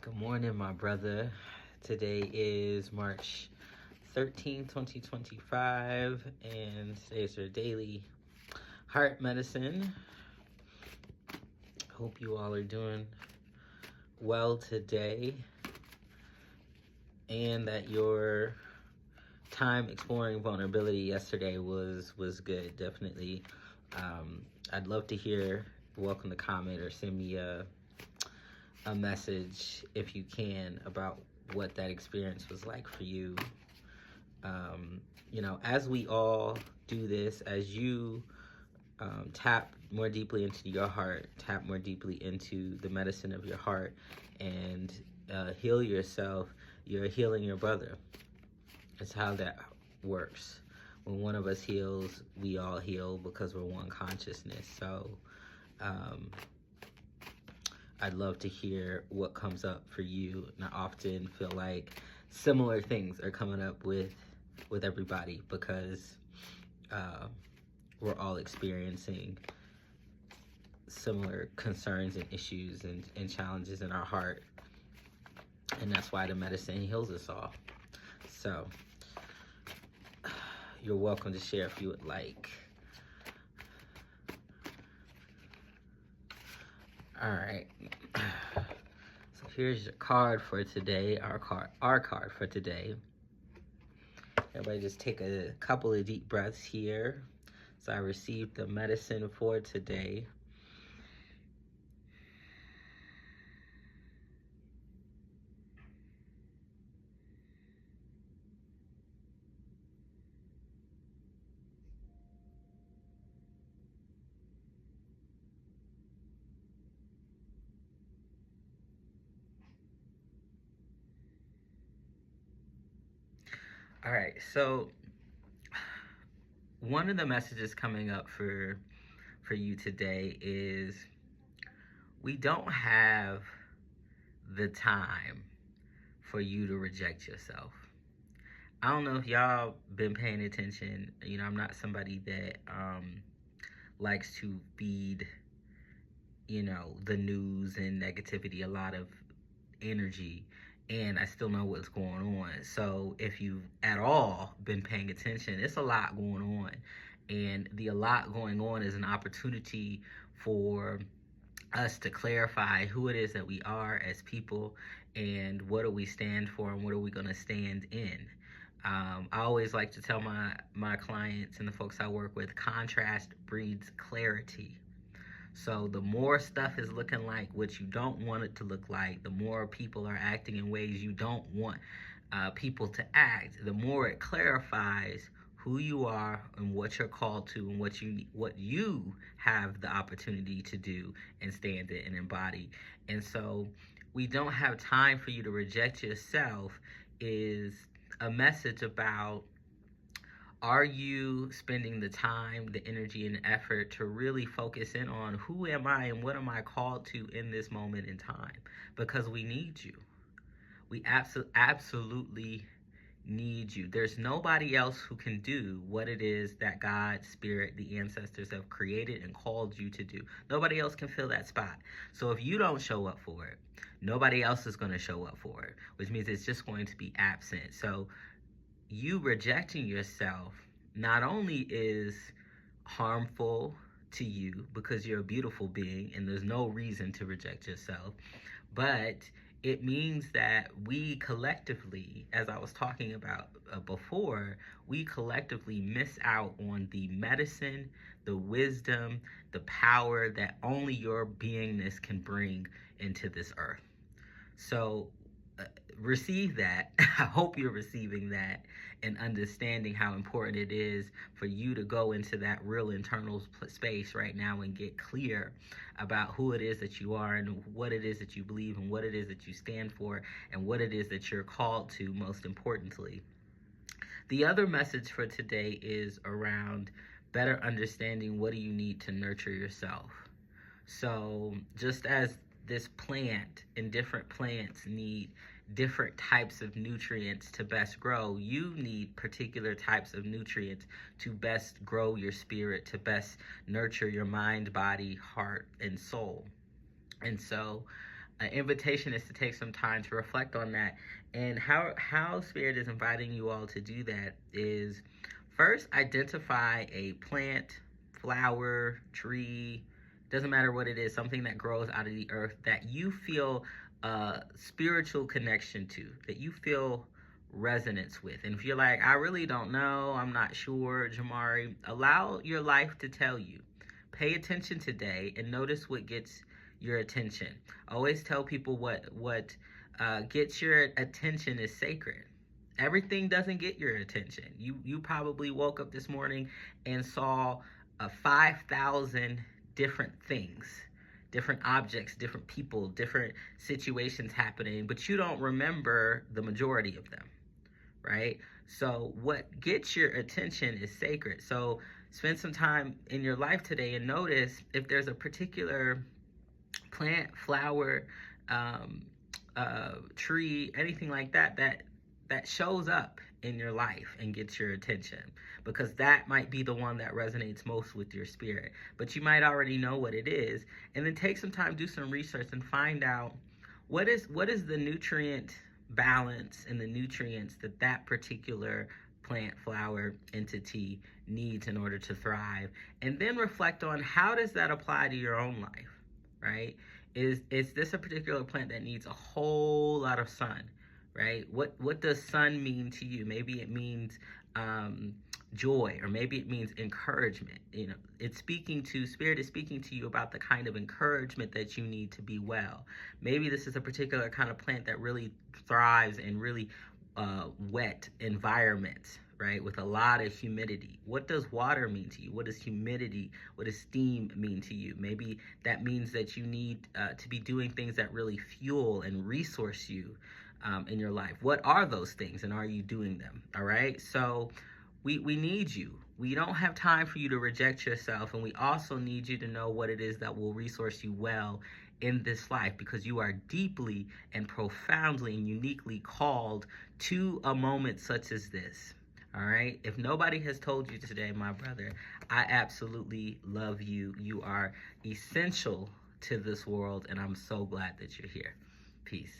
Good morning, my brother. Today is March 13th, 2025, and today's your daily heart medicine. Hope you all are doing well today, and that your time exploring vulnerability yesterday was good. Definitely. I'd love to hear. Welcome to comment or send me a message if you can about what that experience was like for you. As we all do this, as you tap more deeply into your heart, tap more deeply into the medicine of your heart, and heal yourself, you're healing your brother. It's how that works. When one of us heals, we all heal because we're one consciousness. So I'd love to hear what comes up for you. And I often feel like similar things are coming up with everybody because we're all experiencing similar concerns and issues and challenges in our heart. And that's why the medicine heals us all. So you're welcome to share if you would like. All right. So here's your card for today. Our card for today. Everybody just take a couple of deep breaths here. So I received the medicine for today. All right, so one of the messages coming up for you today is we don't have the time for you to reject yourself. I don't know if y'all been paying attention. I'm not somebody that likes to feed, the news and negativity a lot of energy, and I still know what's going on. So if you've at all been paying attention, it's a lot going on, and the a lot going on is an opportunity for us to clarify who it is that we are as people, and what do we stand for, and what are we going to stand in. I always like to tell my clients and the folks I work with, contrast breeds clarity. So the more stuff is looking like what you don't want it to look like, the more people are acting in ways you don't want people to act, the more it clarifies who you are and what you're called to, and what you have the opportunity to do and stand in and embody. And so we don't have time for you to reject yourself is a message about, are you spending the time, the energy, and effort to really focus in on who am I and what am I called to in this moment in time? Because we need you. We absolutely need you. There's nobody else who can do what it is that God, Spirit, the ancestors have created and called you to do. Nobody else can fill that spot. So if you don't show up for it, nobody else is going to show up for it, which means it's just going to be absent. So you rejecting yourself not only is harmful to you because you're a beautiful being and there's no reason to reject yourself, but it means that we collectively, as I was talking about before, we collectively miss out on the medicine, the wisdom, the power that only your beingness can bring into this earth. So receive that. I hope you're receiving that and understanding how important it is for you to go into that real internal space right now and get clear about who it is that you are and what it is that you believe and what it is that you stand for and what it is that you're called to, most importantly. The other message for today is around better understanding what do you need to nurture yourself. So just as this plant and different plants need different types of nutrients to best grow, you need particular types of nutrients to best grow your spirit, to best nurture your mind, body, heart, and soul. And so An invitation is to take some time to reflect on that. And how Spirit is inviting you all to do that is first identify a plant, flower, tree, doesn't matter what it is, something that grows out of the earth that you feel a spiritual connection to, that you feel resonance with. And if you're like, I really don't know, I'm not sure, Jamari, allow your life to tell you. Pay attention today and notice what gets your attention. Always tell people what gets your attention is sacred. Everything doesn't get your attention. You probably woke up this morning and saw 5,000 different things, different objects, different people, different situations happening, but you don't remember the majority of them, right? So what gets your attention is sacred. So spend some time in your life today and notice if there's a particular plant, flower, um, tree, anything like that shows up in your life and gets your attention, because that might be the one that resonates most with your spirit. But you might already know what it is, and then take some time, do some research, and find out what is the nutrient balance and the nutrients that particular plant, flower, entity needs in order to thrive, and then reflect on how does that apply to your own life, right? Is this a particular plant that needs a whole lot of sun, right? What does sun mean to you? Maybe it means joy, or maybe it means encouragement. You know, it's speaking to Spirit is speaking to you about the kind of encouragement that you need to be well. Maybe this is a particular kind of plant that really thrives in really wet environments, right, with a lot of humidity. What does water mean to you? What does humidity, what does steam mean to you? Maybe that means that you need to be doing things that really fuel and resource you in your life. What are those things, and are you doing them? All right, so we need you. We don't have time for you to reject yourself, and we also need you to know what it is that will resource you well in this life, because you are deeply and profoundly and uniquely called to a moment such as this. All right. If nobody has told you today, my brother, I absolutely love you. You are essential to this world, and I'm so glad that you're here. Peace.